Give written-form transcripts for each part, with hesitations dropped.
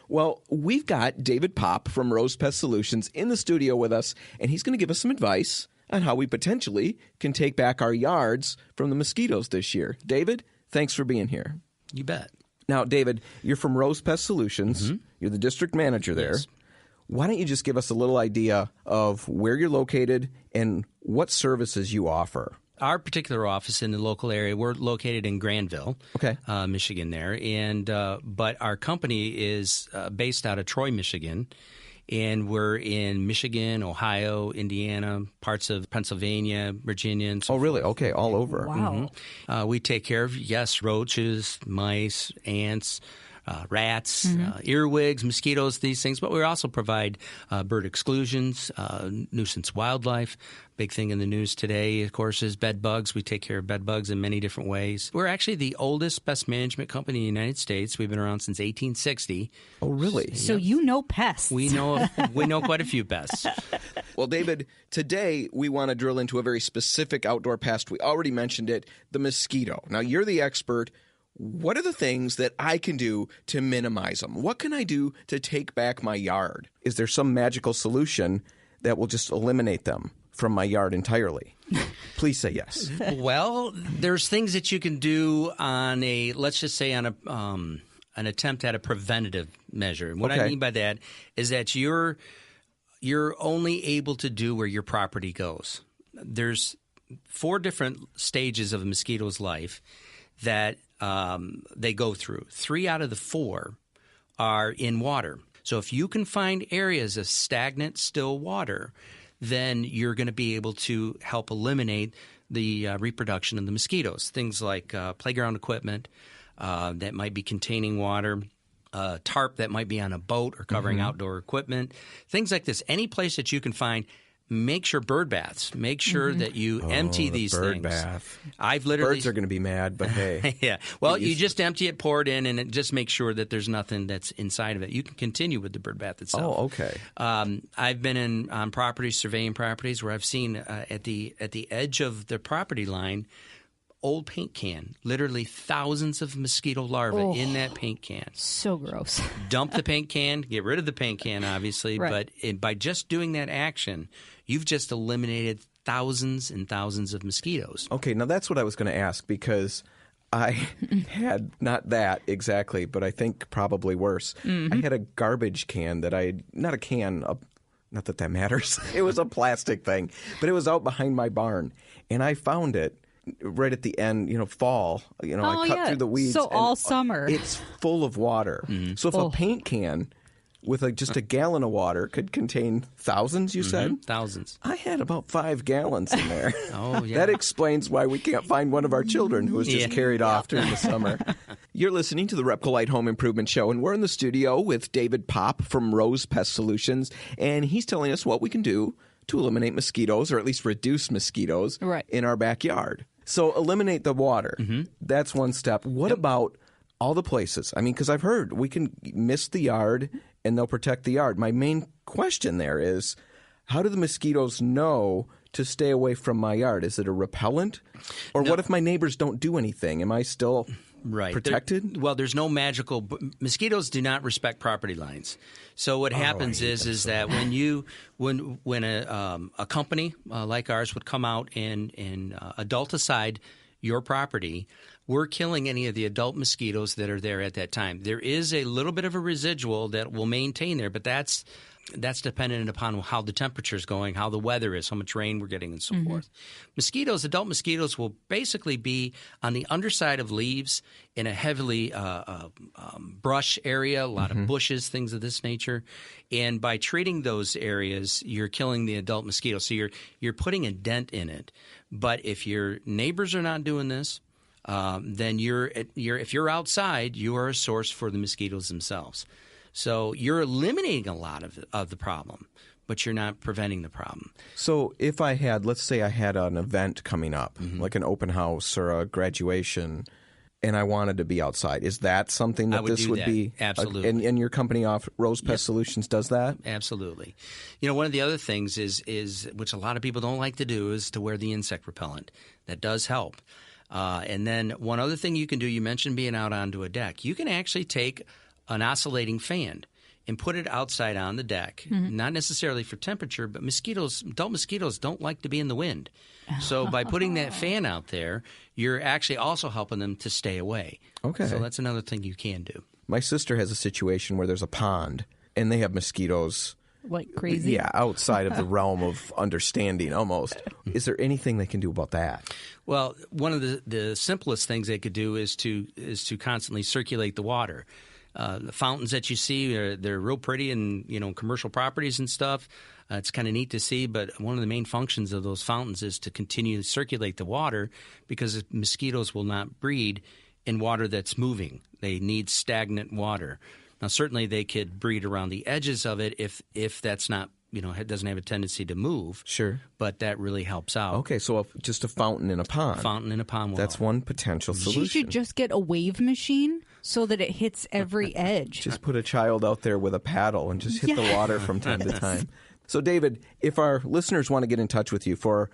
Well, we've got David Popp from Rose Pest Solutions in the studio with us, and he's going to give us some advice on how we potentially can take back our yards from the mosquitoes this year. David, thanks for being here. You bet. Now, David, you're from Rose Pest Solutions. You're the district manager there. Yes. Why don't you just give us a little idea of where you're located and what services you offer? Our particular office in the local area, we're located in Granville, Michigan there. But our company is based out of Troy, Michigan. And we're in Michigan, Ohio, Indiana, parts of Pennsylvania, Virginia. And so forth. Really? Okay, all over. Wow. We take care of, roaches, mice, ants, rats, earwigs, mosquitoes, these things. But we also provide bird exclusions, nuisance wildlife. Big thing in the news today, of course, is bed bugs. We take care of bed bugs in many different ways. We're actually the oldest pest management company in the United States. We've been around since 1860. Oh, really? So you know pests. We know quite a few pests. Well, David, today we want to drill into a very specific outdoor pest. We already mentioned it, the mosquito. Now, you're the expert. What are the things that I can do to minimize them? What can I do to take back my yard? Is there some magical solution that will just eliminate them from my yard entirely? Please say yes. Well, there's things that you can do on a, let's just say on a an attempt at a preventative measure. And what I mean by that is that you're only able to do where your property goes. There's 4 different stages of a mosquito's life that they go through. 3 out of the 4 are in water. So if you can find areas of stagnant, still water, then you're going to be able to help eliminate the reproduction of the mosquitoes. Things like playground equipment that might be containing water, tarp that might be on a boat or covering outdoor equipment, things like this. Any place that you can find. Make sure bird baths. Make sure that you empty these bird things. Bath. Birds are going to be mad, but hey. Yeah. Well, you just empty it, pour it in, and it just make sure that there's nothing that's inside of it. You can continue with the bird bath itself. Oh, okay. I've been on properties, surveying properties, where I've seen at the edge of the property line, old paint can, literally thousands of mosquito larvae in that paint can. So gross. Dump the paint can, get rid of the paint can, obviously, right. But by just doing that action, you've just eliminated thousands and thousands of mosquitoes. Okay, now that's what I was going to ask, because I had not that exactly, but I think probably worse. I had a garbage can that not a can, not that that matters. It was a plastic thing, but it was out behind my barn, and I found it right at the end, fall, I cut through the weeds. So all summer. It's full of water. So if a paint can with just a gallon of water could contain thousands, you said? Thousands. I had about 5 gallons in there. Oh, yeah. That explains why we can't find one of our children who was just carried off during the summer. You're listening to the Repcolite Home Improvement Show, and we're in the studio with David Popp from Rose Pest Solutions, and he's telling us what we can do to eliminate mosquitoes, or at least reduce mosquitoes in our backyard. So eliminate the water. That's one step. What about all the places? I mean, because I've heard we can mist the yard and they'll protect the yard. My main question there is, how do the mosquitoes know to stay away from my yard? Is it a repellent? Or what if my neighbors don't do anything? Am I still protected? There's no magical – mosquitoes do not respect property lines. So what happens is that when a company like ours would come out and adulticide your property, we're killing any of the adult mosquitoes that are there at that time. There is a little bit of a residual that will maintain there, but that's dependent upon how the temperature is going, how the weather is, how much rain we're getting, and so forth. Mosquitoes, adult mosquitoes, will basically be on the underside of leaves in a heavily brush area, a lot of bushes, things of this nature. And by treating those areas, you're killing the adult mosquito. So you're putting a dent in it. But if your neighbors are not doing this, then if you're outside, you are a source for the mosquitoes themselves. So you're eliminating a lot of the problem, but you're not preventing the problem. So if let's say I had an event coming up, like an open house or a graduation, and I wanted to be outside, is that something that this would be? Absolutely. And your company, Rose Pest Solutions, does that? Absolutely. One of the other things is which a lot of people don't like to do, is to wear the insect repellent. That does help. And then one other thing you can do, you mentioned being out onto a deck. You can actually take an oscillating fan. and put it outside on the deck, not necessarily for temperature, but adult mosquitoes don't like to be in the wind. So by putting that fan out there, you're actually also helping them to stay away. Okay. So that's another thing you can do. My sister has a situation where there's a pond, and they have mosquitoes. Like crazy? Yeah, outside of the realm of understanding almost. Is there anything they can do about that? Well, one of the simplest things they could do is to constantly circulate the water. The fountains that you see, they're real pretty in commercial properties and stuff. It's kind of neat to see, but one of the main functions of those fountains is to continue to circulate the water because mosquitoes will not breed in water that's moving. They need stagnant water. Now, certainly they could breed around the edges of it if that's not, it doesn't have a tendency to move. Sure. But that really helps out. Okay, so just a fountain in a pond. Fountain in a pond. That's one potential solution. She should just get a wave machine so that it hits every edge. Just put a child out there with a paddle and just hit the water from time to time. So, David, if our listeners want to get in touch with you for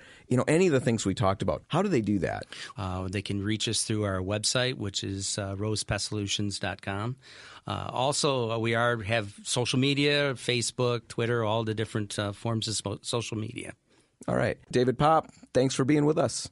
any of the things we talked about, how do they do that? They can reach us through our website, which is rosepestsolutions.com. Also, we have social media, Facebook, Twitter, all the different forms of social media. All right. David Popp, thanks for being with us.